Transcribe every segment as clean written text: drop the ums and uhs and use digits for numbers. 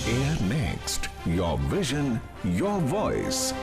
Air Next, your vision, your voice.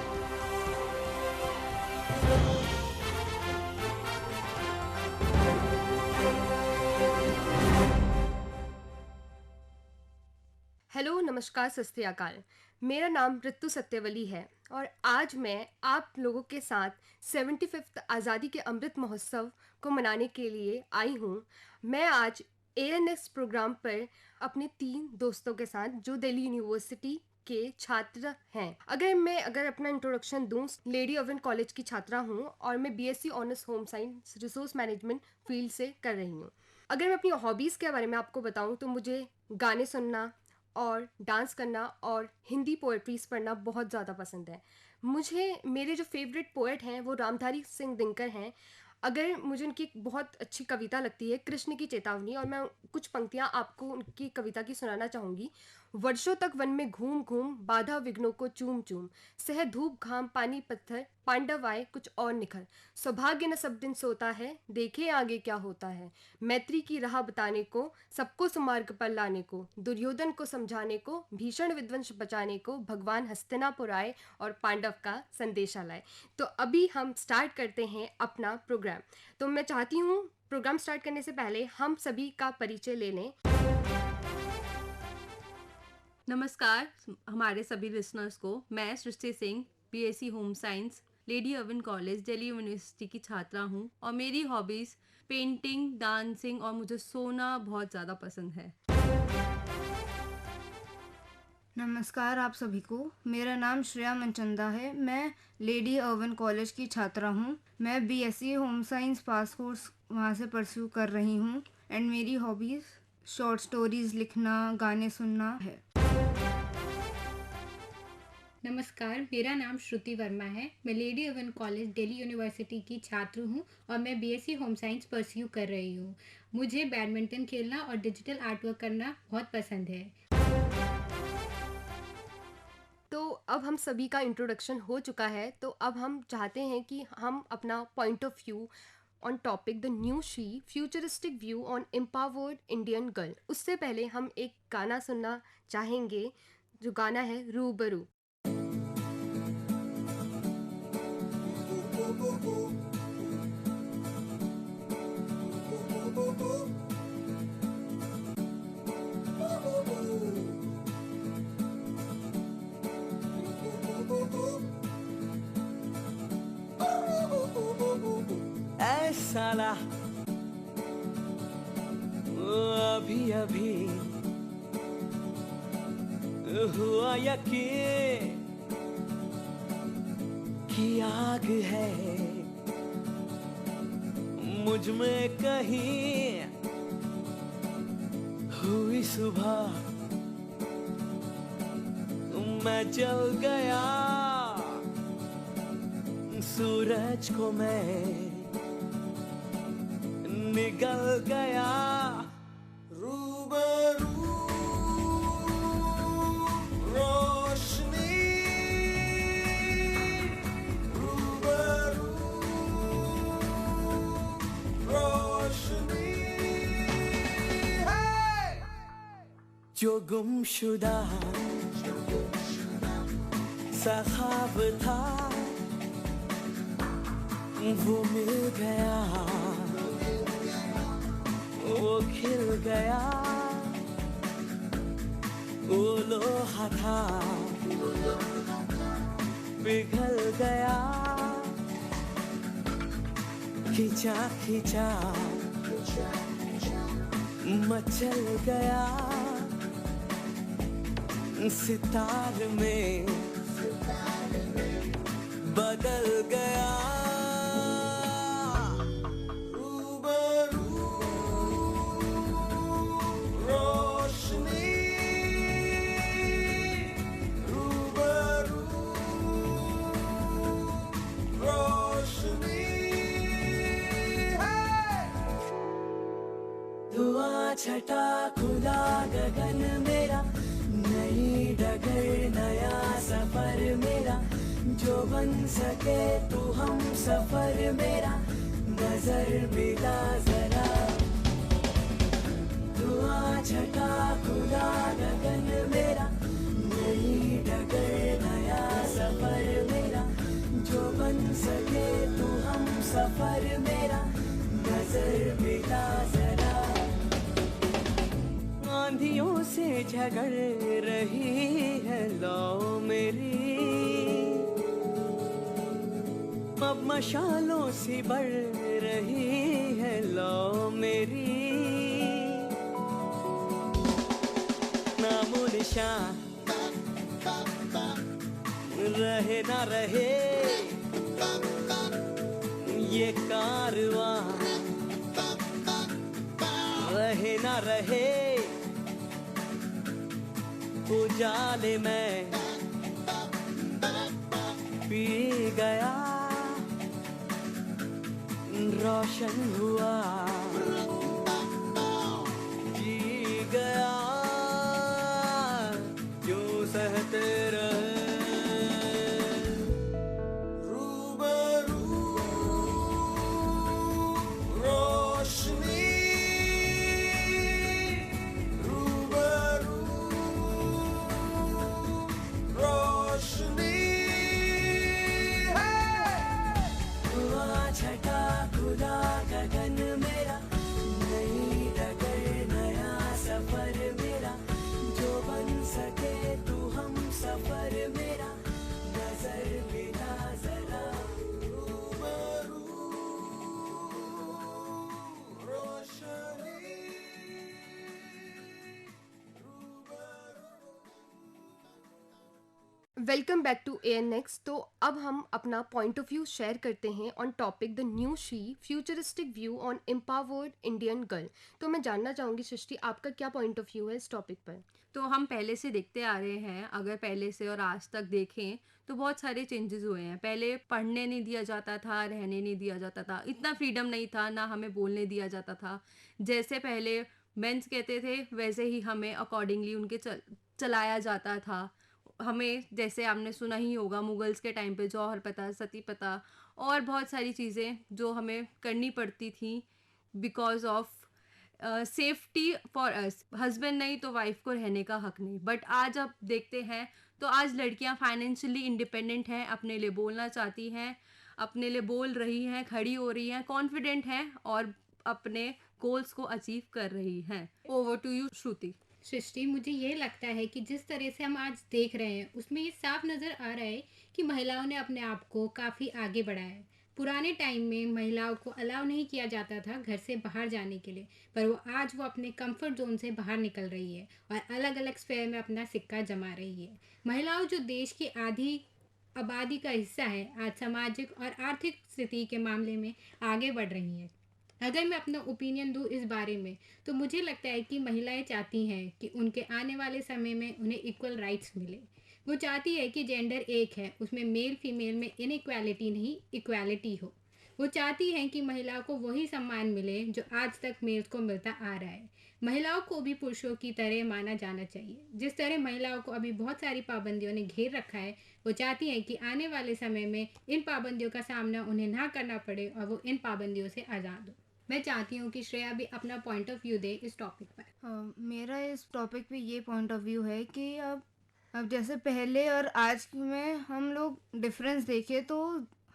Hello, नमस्कार, सत श्री अकाल। मेरा नाम ऋतु सत्यवली है और आज मैं आप लोगों के साथ 75th आज़ादी के अमृत महोत्सव को मनाने के लिए आई हूँ। मैं आज एएनएक्स प्रोग्राम पर अपने 3 दोस्तों के साथ जो दिल्ली यूनिवर्सिटी के छात्र हैं। अगर अपना इंट्रोडक्शन दूं, लेडी ओवन कॉलेज की छात्रा हूँ और मैं BSc honours home science resource management field से कर रही हूँ। अगर मैं अपनी हॉबीज़ के बारे में आपको बताऊँ तो मुझे गाने सुनना और डांस करना और हिंदी पोएट्रीज पढ़ना बहुत ज़्यादा पसंद है। मेरे जो फेवरेट पोएट हैं वो रामधारी सिंह दिनकर हैं। अगर मुझे उनकी एक बहुत अच्छी कविता लगती है, कृष्ण की चेतावनी, और मैं कुछ पंक्तियाँ आपको उनकी कविता की सुनाना चाहूँगी। वर्षों तक वन में घूम घूम, बाधा विघ्नों को चूम चूम, सह धूप घाम पानी पत्थर, पांडव आए कुछ और निखर, सौभाग्य न सब दिन सोता है, देखे आगे क्या होता है, मैत्री की राह बताने को, सबको सुमार्ग पर लाने को, दुर्योधन को समझाने को, भीषण विध्वंस बचाने को, भगवान हस्तिनापुर आए और पांडव का संदेशा लाए। तो अभी हम स्टार्ट करते हैं अपना प्रोग्राम। तो मैं चाहती हूँ प्रोग्राम स्टार्ट करने से पहले हम सभी का परिचय ले लें। नमस्कार हमारे सभी लिसनर्स को। मैं Srishti Singh, BSc home science, lady Irwin college, Delhi university की छात्रा हूँ और मेरी हॉबीज़ पेंटिंग, डांसिंग और मुझे सोना बहुत ज़्यादा पसंद है। नमस्कार आप सभी को। मेरा नाम श्रेया मनचंदा है। मैं लेडी ओवन कॉलेज की छात्रा हूँ। मैं बीएससी होम साइंस पास कोर्स वहाँ से परस्यू कर रही हूँ एंड मेरी हॉबीज़ शॉर्ट स्टोरीज लिखना, गाने सुनना है। नमस्कार, मेरा नाम श्रुति वर्मा है। मैं lady Irwin college, Delhi university की छात्र हूँ और मैं बीएससी होम साइंस परस्यू कर रही हूँ। मुझे बैडमिंटन खेलना और डिजिटल आर्ट वर्क करना बहुत पसंद है। तो अब हम सभी का इंट्रोडक्शन हो चुका है, तो अब हम चाहते हैं कि हम अपना point of view on topic the knew she futuristic view on empowered Indian girl. उससे पहले हम एक गाना सुनना चाहेंगे, जो गाना है रूबरू। साला अभी अभी हुआ यकीन कि आग है मुझ में कहीं। हुई सुबह मैं जल गया, सूरज को मैं निगल गया। रूबरू रोशनी, रूबरू रोशनी है। जो गुमशुदा सा ख्वाब था वो मिल गया, वो खिल गया। वो लोहा था पिघल गया, खिंचा खिंचा मचल गया। सितार में बदल गया। छटा खुला गगन मेरा, नई डगर नया सफर मेरा, जो बन सके तू हम सफर मेरा, नजर मिला जरा। धुआं छटा खुला गगन मेरा, सके तू हम सफर मेरा, नजर मिला जरा। आंधियों से झगड़ रही है लौ मेरी, अब मशालों सी बढ़ रही है लौ मेरी। नामो निशान रहे ना रहे ये कारवां, रहे ना रहे उजाले में पी गया, रोशन हुआ जी गया, जो सहते रहे। रूबरू रोशनी, रूबरू रोशनी है। हुआ छटा खुला गगन मेरा, नई डगर नया सफर मेरा, जो बन सके तू हम सफर मेरा, नजर मिला जरा। रूबरू रोशनी, वेलकम बैक टू ANX। तो अब हम अपना पॉइंट ऑफ व्यू शेयर करते हैं on topic the knew she futuristic view on empowered Indian girl. तो मैं जानना चाहूँगी सृष्टि, आपका क्या पॉइंट ऑफ व्यू है इस टॉपिक पर? तो हम पहले से देखते आ रहे हैं, अगर पहले से और आज तक देखें तो बहुत सारे चेंजेस हुए हैं। पहले पढ़ने नहीं दिया जाता था, रहने नहीं दिया जाता था, इतना फ्रीडम नहीं था, ना हमें बोलने दिया जाता था। जैसे पहले मेंस कहते थे वैसे ही हमें अकॉर्डिंगली उनके चलाया जाता था। हमें, जैसे आपने सुना ही होगा, मुगल्स के टाइम पे जौहर प्रथा, सती प्रथा और बहुत सारी चीज़ें जो हमें करनी पड़ती थी because of safety for us. Husband नहीं तो वाइफ को रहने का हक नहीं। बट आज आप देखते हैं तो आज लड़कियां फाइनेंशियली इंडिपेंडेंट हैं, अपने लिए बोलना चाहती हैं, अपने लिए बोल रही हैं, खड़ी हो रही हैं, कॉन्फिडेंट हैं और अपने गोल्स को अचीव कर रही हैं। ओवर टू यू श्रुति। सृष्टि, मुझे ये लगता है कि जिस तरह से हम आज देख रहे हैं उसमें ये साफ नज़र आ रहा है कि महिलाओं ने अपने आप को काफ़ी आगे बढ़ाया है। पुराने टाइम में महिलाओं को अलाउ नहीं किया जाता था घर से बाहर जाने के लिए, पर आज वो अपने कंफर्ट जोन से बाहर निकल रही है और अलग अलग स्फेयर में अपना सिक्का जमा रही है। महिलाओं जो देश की आधी आबादी का हिस्सा है, आज सामाजिक और आर्थिक स्थिति के मामले में आगे बढ़ रही हैं। अगर मैं अपना ओपिनियन दूँ इस बारे में, तो मुझे लगता है कि महिलाएं चाहती हैं कि उनके आने वाले समय में उन्हें इक्वल राइट्स मिले। वो चाहती है कि जेंडर एक है, उसमें मेल फीमेल में इनइक्वालिटी नहीं, इक्वालिटी हो। वो चाहती हैं कि महिलाओं को वही सम्मान मिले जो आज तक मेल्स को मिलता आ रहा है। महिलाओं को भी पुरुषों की तरह माना जाना चाहिए। जिस तरह महिलाओं को अभी बहुत सारी पाबंदियों ने घेर रखा है, वो चाहती हैं कि आने वाले समय में इन पाबंदियों का सामना उन्हें ना करना पड़े और वो इन पाबंदियों से आज़ाद हो। मैं चाहती हूँ कि श्रेया भी अपना पॉइंट ऑफ व्यू दे इस टॉपिक पर। मेरा इस टॉपिक पे ये पॉइंट ऑफ व्यू है कि अब जैसे पहले और आज में हम लोग डिफरेंस देखें तो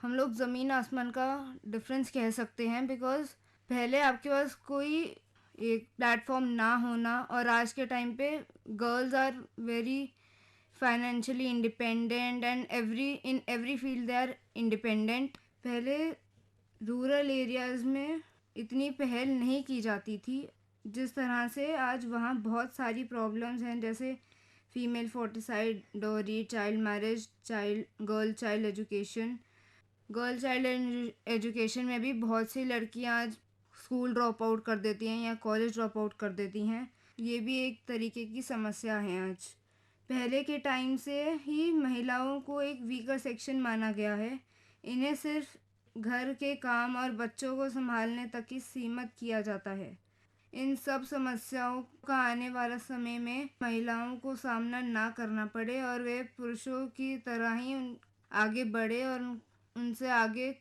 हम लोग ज़मीन आसमान का डिफरेंस कह सकते हैं। बिकॉज़ पहले आपके पास कोई एक प्लेटफॉर्म ना होना और आज के टाइम पे girls are very financially independent and in every field they are independent. पहले रूरल एरियाज़ में इतनी पहल नहीं की जाती थी जिस तरह से आज वहाँ बहुत सारी प्रॉब्लम्स हैं, जैसे फीमेल फोर्टिसाइड, डोरी, child marriage, girl child education में भी बहुत सी लड़कियाँ आज स्कूल ड्रॉप आउट कर देती हैं या कॉलेज ड्रॉप आउट कर देती हैं। ये भी एक तरीके की समस्या है आज। पहले के टाइम से ही महिलाओं को एक वीकर सेक्शन माना गया है। इन्हें सिर्फ घर के काम और बच्चों को संभालने तक ही सीमित किया जाता है। इन सब समस्याओं का आने वाला समय में महिलाओं को सामना ना करना पड़े और वे पुरुषों की तरह ही आगे बढ़े और उनसे आगे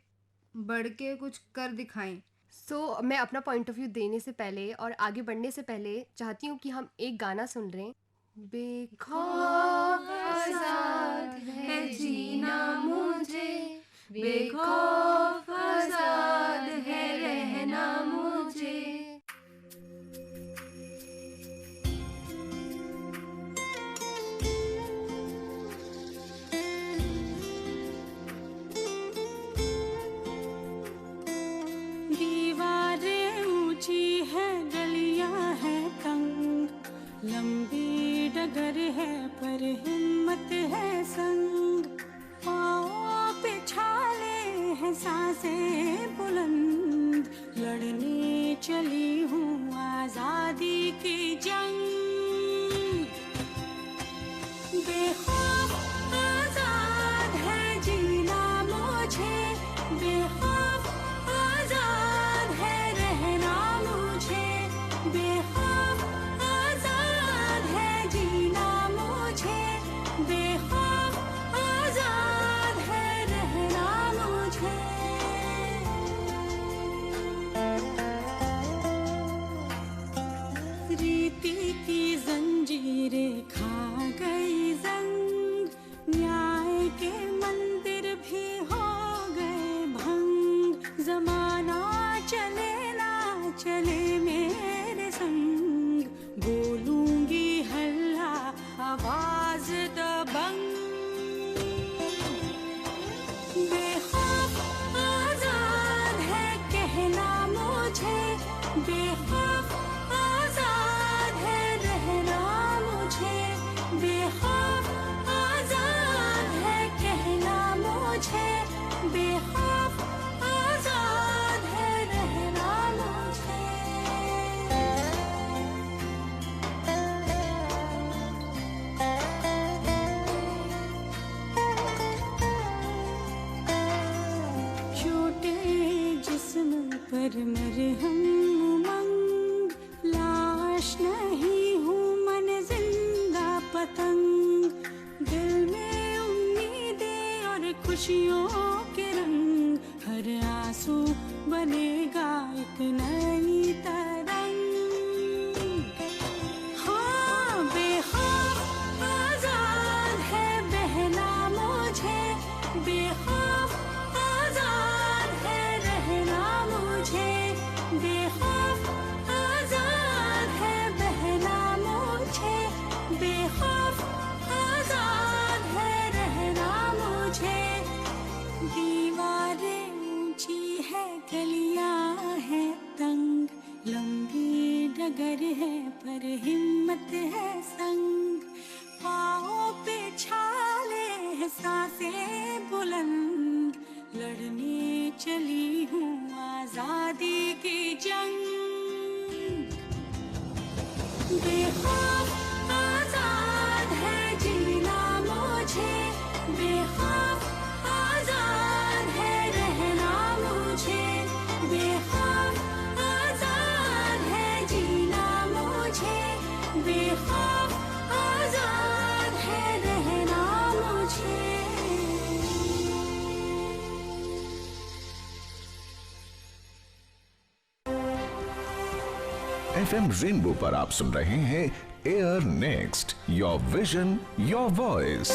बढ़ के कुछ कर दिखाएं। सो मैं अपना पॉइंट ऑफ व्यू देने से पहले और आगे बढ़ने से पहले चाहती हूँ कि हम एक गाना सुन लें। बेखौफ आजाद है जीना मुझे, बेखौफ आजाद है रहना मुझे। दीवारें ऊंची है, गलियां है तंग, लंबी डगर है पर हिम्मत है संग, पाँव पे छाले हैं सांसें बुलंद, लड़ने चली हूँ आजादी की जंग। बेखौफ आजाद है जीना मुझे, बेखौफ आजाद है रहना मुझे, बेखौफ आजाद है जीना मुझे, बेखौफ आजाद है रहना मुझे। रीति की जंजीरें खा गई जंग, न्याय के मंदिर भी हो गए भंग, जमाना चले ना चले मेरे संग, बोलूंगी हल्ला आवाज दबंग। बेखौफ आजाद है कहना मुझे, बेखौफ आजाद है रहना मुझे, बेखौफ आजाद है कहना मुझे, बेखौफ आजाद है रहना मुझे। छोटे जिस्म पर मरहम उमंग, लाश नहीं हूँ मन जिंदा पतंग, दिल में उम्मीदें और खुशियों के रंग, हर आंसू बनेगा एक नई तरंग। हाँ बेखौफ आजाद है बहना मुझे, बेखौफ आजाद है रहना मुझे, बेखौफ आजाद है बहना मुझे, बेखौफ आजाद है रहना मुझे। दीवारें ऊंची है, गलियां है तंग, लंबी डगर है पर हिम्मत है संग, पाँव पे छाले हैं सांसें बुलंद, लड़ने चली हूँ आजादी की जंग। बेखौफ आजाद है जीना मुझे, बेखौफ आजाद है रहना मुझे, बेखौफ आजाद है जीना मुझे, बेखौफ आजाद है रहना मुझे। FM रेनबो पर आप सुन रहे हैं air next, your vision your voice.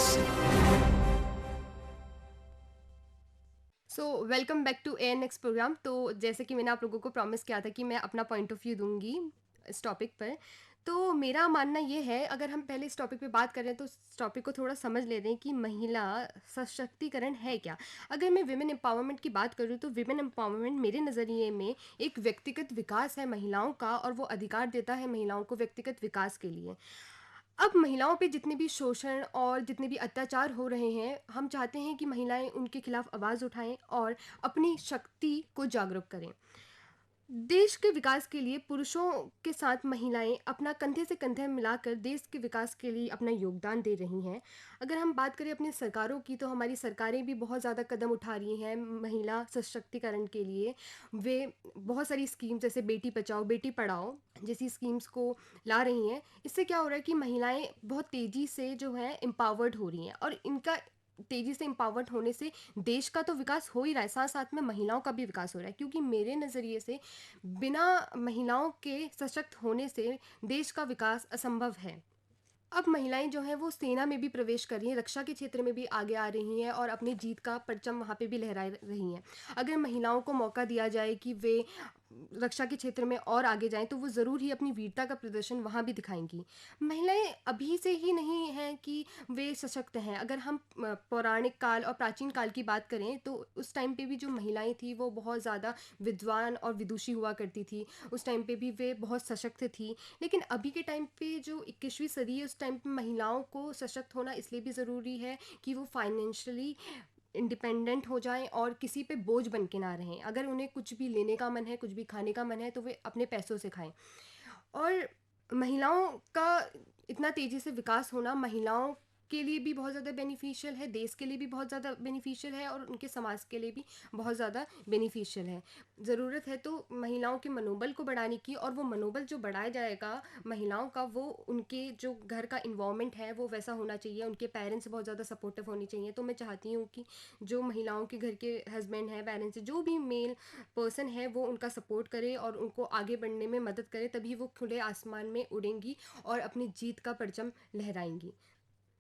So welcome back to air next program. तो जैसे कि मैंने आप लोगों को प्रॉमिस किया था कि मैं अपना पॉइंट ऑफ व्यू दूंगी इस टॉपिक पर, तो मेरा मानना ये है, अगर हम पहले इस टॉपिक पे बात करें तो इस टॉपिक को थोड़ा समझ लेते हैं कि महिला सशक्तिकरण है क्या। अगर मैं विमेन एम्पावरमेंट की बात करूँ तो विमेन एम्पावरमेंट मेरे नज़रिए में एक व्यक्तिगत विकास है महिलाओं का, और वो अधिकार देता है महिलाओं को व्यक्तिगत विकास के लिए। अब महिलाओं पे जितने भी शोषण और जितने भी अत्याचार हो रहे हैं, हम चाहते हैं कि महिलाएं उनके खिलाफ आवाज़ उठाएं और अपनी शक्ति को जागरूक करें। देश के विकास के लिए पुरुषों के साथ महिलाएं अपना कंधे से कंधे मिलाकर देश के विकास के लिए अपना योगदान दे रही हैं। अगर हम बात करें अपनी सरकारों की, तो हमारी सरकारें भी बहुत ज़्यादा कदम उठा रही हैं महिला सशक्तिकरण के लिए। वे बहुत सारी स्कीम जैसे बेटी बचाओ बेटी पढ़ाओ जैसी स्कीम्स को ला रही हैं। इससे क्या हो रहा है कि महिलाएं बहुत तेज़ी से जो है एम्पावर्ड हो रही हैं, और इनका तेज़ी से एम्पावर्ड होने से देश का तो विकास हो ही रहा है, साथ साथ में महिलाओं का भी विकास हो रहा है। क्योंकि मेरे नज़रिए से बिना महिलाओं के सशक्त होने से देश का विकास असंभव है। अब महिलाएं जो हैं वो सेना में भी प्रवेश कर रही हैं, रक्षा के क्षेत्र में भी आगे आ रही हैं और अपनी जीत का परचम वहाँ पे भी लहरा रही हैं। अगर महिलाओं को मौका दिया जाए कि वे रक्षा के क्षेत्र में और आगे जाएं तो वो ज़रूर ही अपनी वीरता का प्रदर्शन वहाँ भी दिखाएंगी। महिलाएं अभी से ही नहीं हैं कि वे सशक्त हैं। अगर हम पौराणिक काल और प्राचीन काल की बात करें तो उस टाइम पे भी जो महिलाएं थी वो बहुत ज़्यादा विद्वान और विदुषी हुआ करती थी। उस टाइम पे भी वे बहुत सशक्त थी। लेकिन अभी के टाइम पे जो 21वीं सदी है, उस टाइम पे महिलाओं को सशक्त होना इसलिए भी ज़रूरी है कि वो फाइनेंशियली इंडिपेंडेंट हो जाएं और किसी पे बोझ बन के ना रहें। अगर उन्हें कुछ भी लेने का मन है, कुछ भी खाने का मन है, तो वे अपने पैसों से खाएं। और महिलाओं का इतना तेज़ी से विकास होना महिलाओं के लिए भी बहुत ज़्यादा बेनिफिशियल है, देश के लिए भी बहुत ज़्यादा बेनिफिशियल है और उनके समाज के लिए भी बहुत ज़्यादा बेनिफिशियल है। ज़रूरत है तो महिलाओं के मनोबल को बढ़ाने की, और वो मनोबल जो बढ़ाया जाएगा महिलाओं का, वो उनके जो घर का इन्वायरमेंट है वो वैसा होना चाहिए, उनके पेरेंट्स बहुत ज़्यादा सपोर्टिव होनी चाहिए। तो मैं चाहती हूँ कि जो महिलाओं के घर के हस्बैंड हैं, पेरेंट्स, जो भी मेल पर्सन है वो उनका सपोर्ट करे और उनको आगे बढ़ने में मदद करे, तभी वो खुले आसमान में उड़ेंगी और अपनी जीत का परचम लहराएंगी।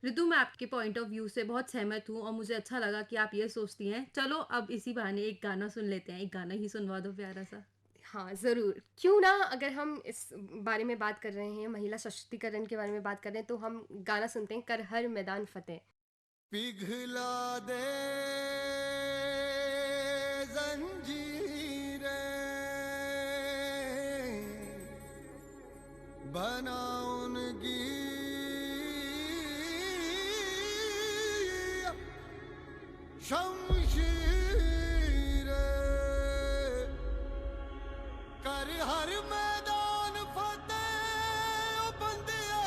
ऋतु, मैं आपके पॉइंट ऑफ व्यू से बहुत सहमत हूँ और मुझे अच्छा लगा कि आप ये सोचती हैं। चलो अब इसी बहाने एक गाना सुन लेते हैं। एक गाना ही सुनवा दो प्यारा सा। हाँ ज़रूर, क्यों ना। अगर हम इस बारे में बात कर रहे हैं, महिला सशक्तिकरण के बारे में बात कर रहे हैं, तो हम गाना सुनते हैं कर हर मैदान फतेह। पिघला दे जंजीरें, बना उनकी शमशीरें, कर हर मैदान फतेह ओ बंदिया,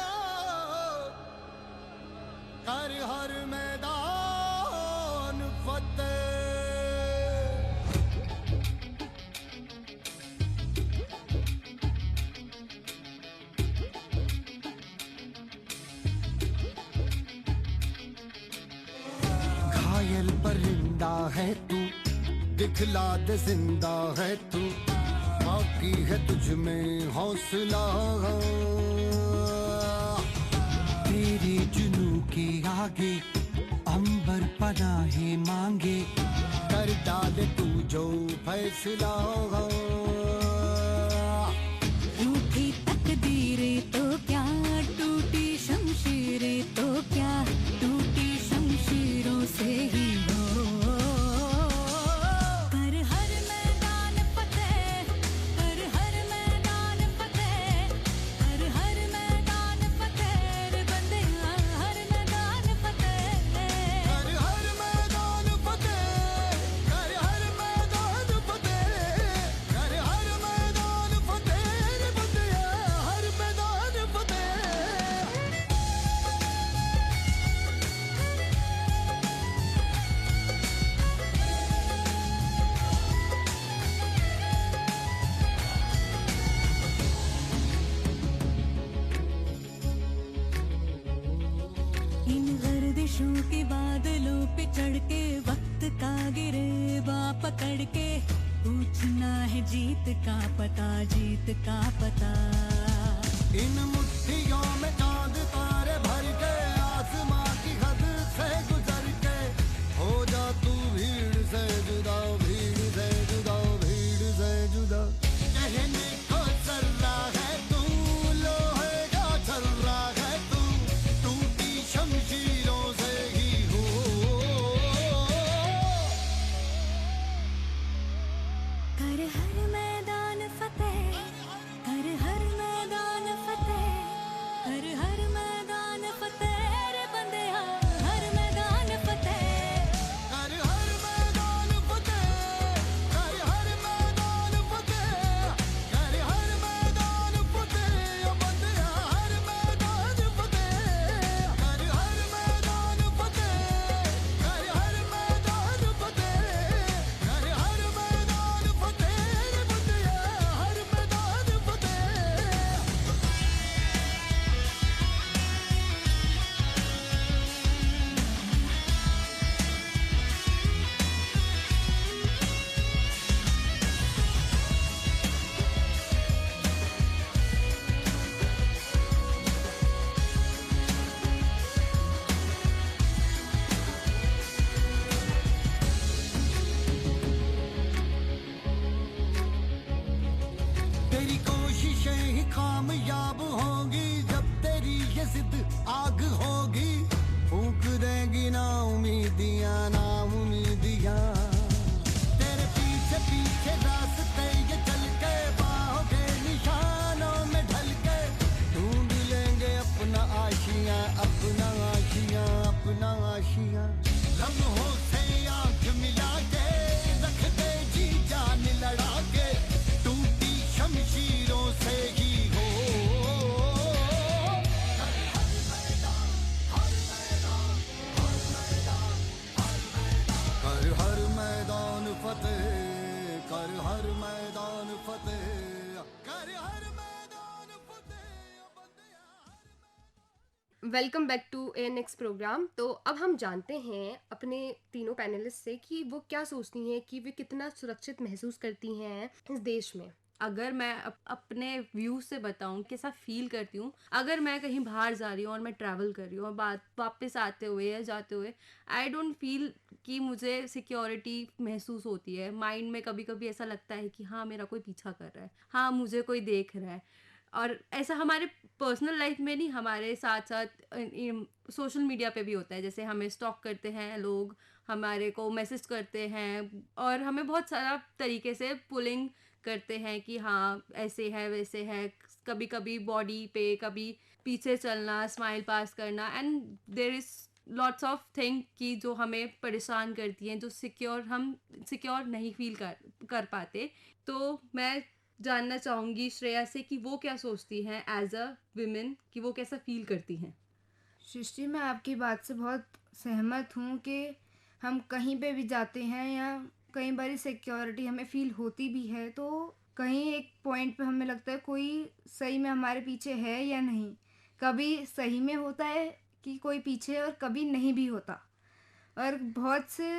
कर हर मैदान फतेह। घायल परिंदा है तू, दिखला दे जिंदा है तू, बाकी है तुझ में हौसला। तेरे जुनू के आगे अंबर पनाहे मांगे, कर डाले तू जो फैसला। रूठी तकदीरें तो क्या, टूटी शमशीरें तो क्या, टूटी शमशीरों से ही हो। कर हर मैदान फतेह, कर हर मैदान फतेह, कर हर मैदान फतेह रे बंदिया, हर मैदान फतेह। कर हर मैदान फतेह, कर हर मैदान फतेह, कर हर मैदान फतेह रे बंदिया, हर मैदान फतेह। इन गर्दिशों के बादलों पे चढ़ के, वक्त का गिरेबा पकड़ के, पूछना है जीत का पता, जीत का पता। इन मुट्ठियों में चांद तारे भर के, आसमां की हद से गुजर के, हो जा तू भीड़ से जुदा, भीड़ से जुदा, भीड़ से जुदा। कहने को चल रहा है तू, लोहे का चल रहा है तू, टूटी शमशीरों से ही हो। कर हर मैदान फतेह, कर हर मैदान फतेह, कर तेरी कोशिशें ही कामयाब होंगी जब तेरी ये जिद आग होगी, फूंक देंगी ना उम्मीदियां ना उम्मीदियां। तेरे पीछे पीछे रास्ते ये चल के बाहों के निशानों में ढल के ढूंढ लेंगे अपना आशियां अपना आशियां अपना आशियां। लम्हों से आंख मिला के रख दे जी जान लड़ा के, टूटी शमशीरों से ही हो। कर हर मैदान फतेह, कर हर मैदान फतेह, कर हर मैदान फतेह बंदिया। Welcome back to a next program. तो अब हम जानते हैं अपने तीनों पैनलिस्ट से कि वो क्या सोचती हैं, कि वे कितना सुरक्षित महसूस करती हैं इस देश में। अगर मैं अपने व्यू से बताऊं कैसा फील करती हूँ, अगर मैं कहीं बाहर जा रही हूँ और मैं ट्रैवल कर रही हूँ और वापस आते हुए या जाते हुए आई डोंट फील कि मुझे सिक्योरिटी महसूस होती है। माइंड में कभी कभी ऐसा लगता है कि हाँ मेरा कोई पीछा कर रहा है, हाँ मुझे कोई देख रहा है। और ऐसा हमारे पर्सनल लाइफ में नहीं, हमारे साथ साथ सोशल मीडिया पे भी होता है। जैसे हमें स्टॉक करते हैं लोग, हमारे को मैसेज करते हैं और हमें बहुत सारा तरीके से पुलिंग करते हैं कि हाँ ऐसे है वैसे है। कभी कभी बॉडी पे, कभी पीछे चलना, स्माइल पास करना, and there is lots of thing कि जो हमें परेशान करती हैं, जो हम सिक्योर नहीं फील कर पाते। तो मैं जानना चाहूँगी श्रेया से कि वो क्या सोचती हैं एज अ विमेन, कि वो कैसा फील करती हैं। सृष्टि, मैं आपकी बात से बहुत सहमत हूँ कि हम कहीं पे भी जाते हैं या कई बार सिक्योरिटी हमें फील होती भी है, तो कहीं एक पॉइंट पे हमें लगता है कोई सही में हमारे पीछे है या नहीं। कभी सही में होता है कि कोई पीछे, और कभी नहीं भी होता। और बहुत से,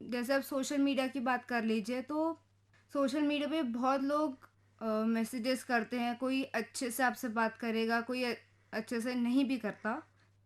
जैसे आप सोशल मीडिया की बात कर लीजिए, तो सोशल मीडिया पे बहुत लोग मैसेजेस करते हैं। कोई अच्छे से आपसे बात करेगा, कोई अच्छे से नहीं भी करता।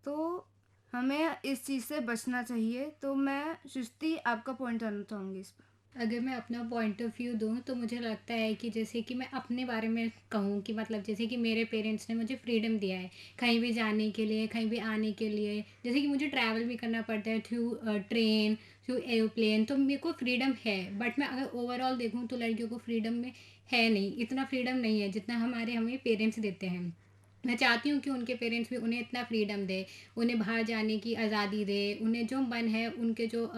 तो हमें इस चीज़ से बचना चाहिए। तो मैं सृष्टि आपका पॉइंट जानना चाहूँगी इस पर। अगर मैं अपना पॉइंट ऑफ व्यू दूँ तो मुझे लगता है कि जैसे कि मैं अपने बारे में कहूँ कि मतलब जैसे कि मेरे पेरेंट्स ने मुझे फ्रीडम दिया है कहीं भी जाने के लिए, कहीं भी आने के लिए। जैसे कि मुझे ट्रैवल भी करना पड़ता है थ्रू ट्रेन, थ्रू एरोप्लेन, तो मेरे को फ्रीडम है। बट मैं अगर ओवरऑल देखूँ तो लड़कियों को फ्रीडम में है नहीं, इतना फ्रीडम नहीं है जितना हमें पेरेंट्स देते हैं। मैं चाहती हूँ कि उनके पेरेंट्स भी उन्हें इतना फ्रीडम दे, उन्हें बाहर जाने की आज़ादी दे, उन्हें जो मन है, उनके जो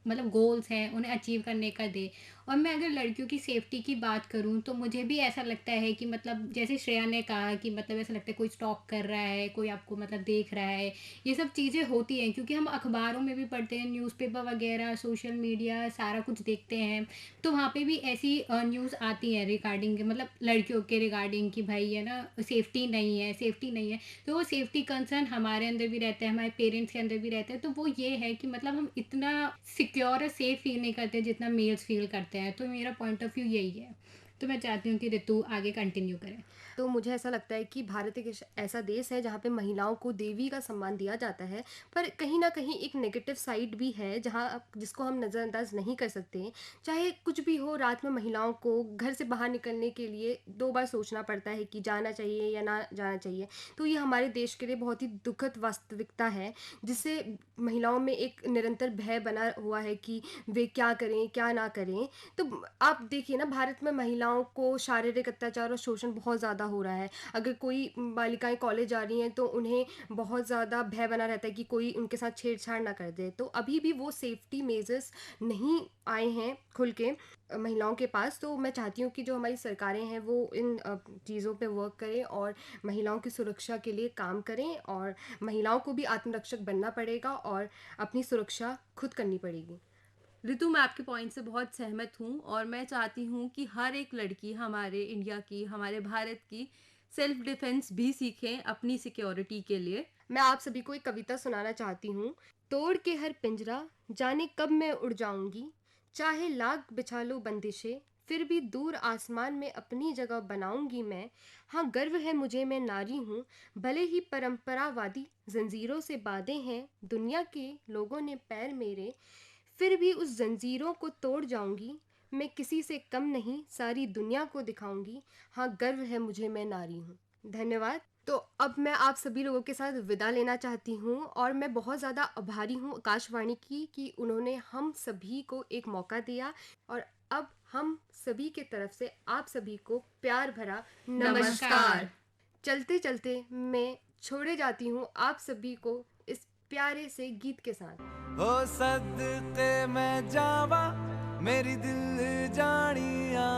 मतलब गोल्स हैं उन्हें अचीव करने का दे। और मैं अगर लड़कियों की सेफ्टी की बात करूँ तो मुझे भी ऐसा लगता है कि मतलब जैसे श्रेया ने कहा कि मतलब ऐसा लगता है कोई स्टॉक कर रहा है, कोई आपको मतलब देख रहा है। ये सब चीज़ें होती हैं क्योंकि हम अखबारों में भी पढ़ते हैं, न्यूज़पेपर वगैरह, सोशल मीडिया सारा कुछ देखते हैं। तो वहाँ पे भी ऐसी न्यूज़ आती है रिगार्डिंग मतलब लड़कियों के रिगार्डिंग कि भाई है ना सेफ्टी नहीं है, सेफ्टी नहीं है। तो वो सेफ्टी कंसर्न हमारे अंदर भी रहता है, हमारे पेरेंट्स के अंदर भी रहता है। तो वो ये है कि मतलब हम इतना सिक्योर और सेफ फील नहीं करते जितना मेल्स फील करते हैं। तो मेरा पॉइंट ऑफ व्यू यही है। तो मैं चाहती हूँ कि ऋतु आगे कंटिन्यू करें। तो मुझे ऐसा लगता है कि भारत एक ऐसा देश है जहाँ पे महिलाओं को देवी का सम्मान दिया जाता है, पर कहीं ना कहीं एक नेगेटिव साइड भी है जिसको हम नज़रअंदाज नहीं कर सकते। चाहे कुछ भी हो, रात में महिलाओं को घर से बाहर निकलने के लिए 2 बार सोचना पड़ता है कि जाना चाहिए या ना जाना चाहिए। तो ये हमारे देश के लिए बहुत ही दुखद वास्तविकता है, जिससे महिलाओं में एक निरंतर भय बना हुआ है कि वे क्या करें क्या ना करें। तो आप देखिए ना, भारत में महिलाओं को शारीरिक अत्याचार और शोषण बहुत ज़्यादा हो रहा है। अगर कोई बालिकाएं कॉलेज जा रही हैं तो उन्हें बहुत ज़्यादा भय बना रहता है कि कोई उनके साथ छेड़छाड़ ना कर दे। तो अभी भी वो सेफ्टी मेजर्स नहीं आए हैं खुल के महिलाओं के पास। तो मैं चाहती हूँ कि जो हमारी सरकारें हैं वो इन चीज़ों पे वर्क करें और महिलाओं की सुरक्षा के लिए काम करें। और महिलाओं को भी आत्मरक्षक बनना पड़ेगा और अपनी सुरक्षा खुद करनी पड़ेगी। ऋतु, मैं आपके पॉइंट से बहुत सहमत हूँ और मैं चाहती हूँ कि हर एक लड़की हमारे इंडिया की, हमारे भारत की सेल्फ डिफेंस भी सीखें अपनी सिक्योरिटी के लिए। मैं आप सभी को एक कविता सुनाना चाहती हूँ। तोड़ के हर पिंजरा जाने कब मैं उड़ जाऊंगी, चाहे लाख बिछा लो बंदिशें फिर भी दूर आसमान में अपनी जगह बनाऊंगी मैं। हाँ गर्व है मुझे, मैं नारी हूँ, भले ही परंपरावादी जंजीरों से बांधे हैं दुनिया के लोगों ने पैर मेरे, फिर भी उस जंजीरों को तोड़ जाऊंगी। मैं किसी से कम नहीं, सारी दुनिया को दिखाऊंगी, हाँ गर्व है मुझे, मैं नारी हूँ। धन्यवाद। तो अब मैं आप सभी लोगों के साथ विदा लेना चाहती हूँ और मैं बहुत ज़्यादा आभारी हूँ आकाशवाणी की कि उन्होंने हम सभी को एक मौका दिया। और अब हम सभी के तरफ से आप सभी को प्यार भरा नमस्कार। चलते चलते मैं छोड़े जाती हूँ आप सभी को इस प्यारे से गीत के साथ। ओ सदके मैं जावा मेरी दिल जानिया,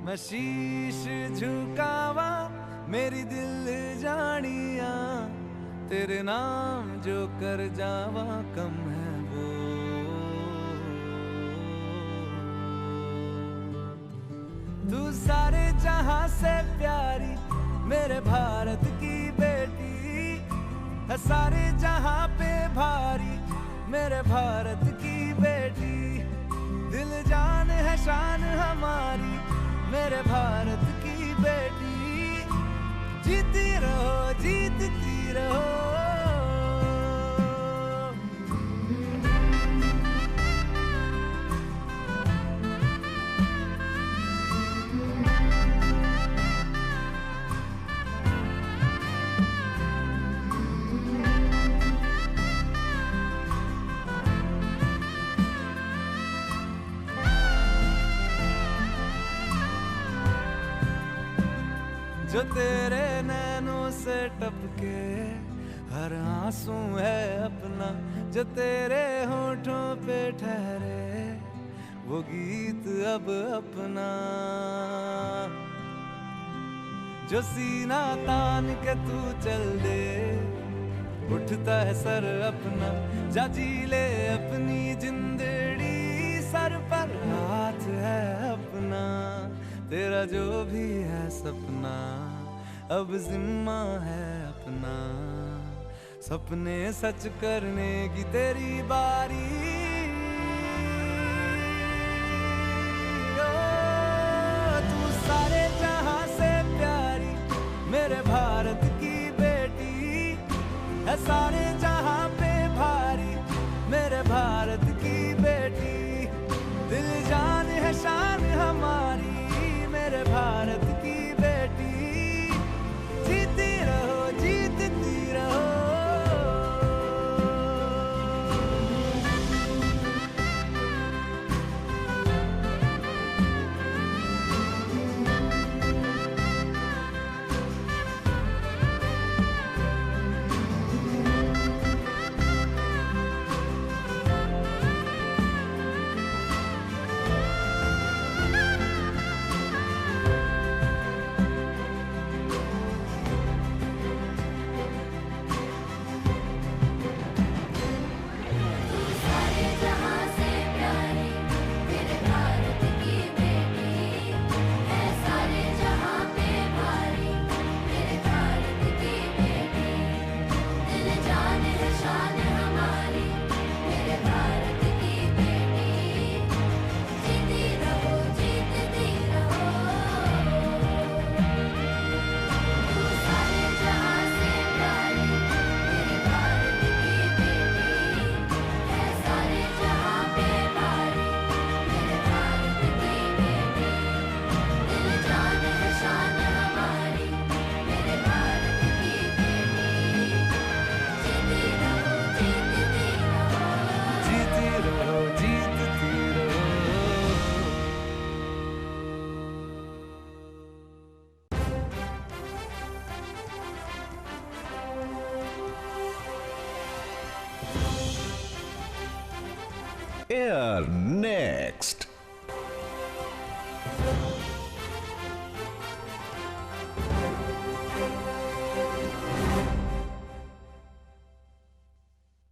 मैं शीश झुकावा मेरी दिल जानिया, तेरे नाम जो कर जावा कम है वो। तू सारे जहां से प्यारी मेरे भारत की बेटी है, सारे जहां पे भारी मेरे भारत की बेटी। दिल जान है शान हमारी मेरे भारत की बेटी। जीती रहो जीतती रहो। जो तेरे नैनों से टपके हर आंसू है अपना, जो तेरे होठों पे ठहरे वो गीत अब अपना। जो सीना तान के तू चल दे उठता है सर अपना, जा जी ले अपनी जिंदड़ी, सर पर हाथ है अपना। तेरा जो भी है सपना अब जिम्मा है अपना, सपने सच करने की तेरी बारी। तू सारे जहां से प्यारी मेरे भारत की बेटी है, सारे जहां पे भारी मेरे भारत की बेटी। दिल जान है शान हमारी मेरे भारत की बेटी। जीती रहो जीतती रहो। Air next.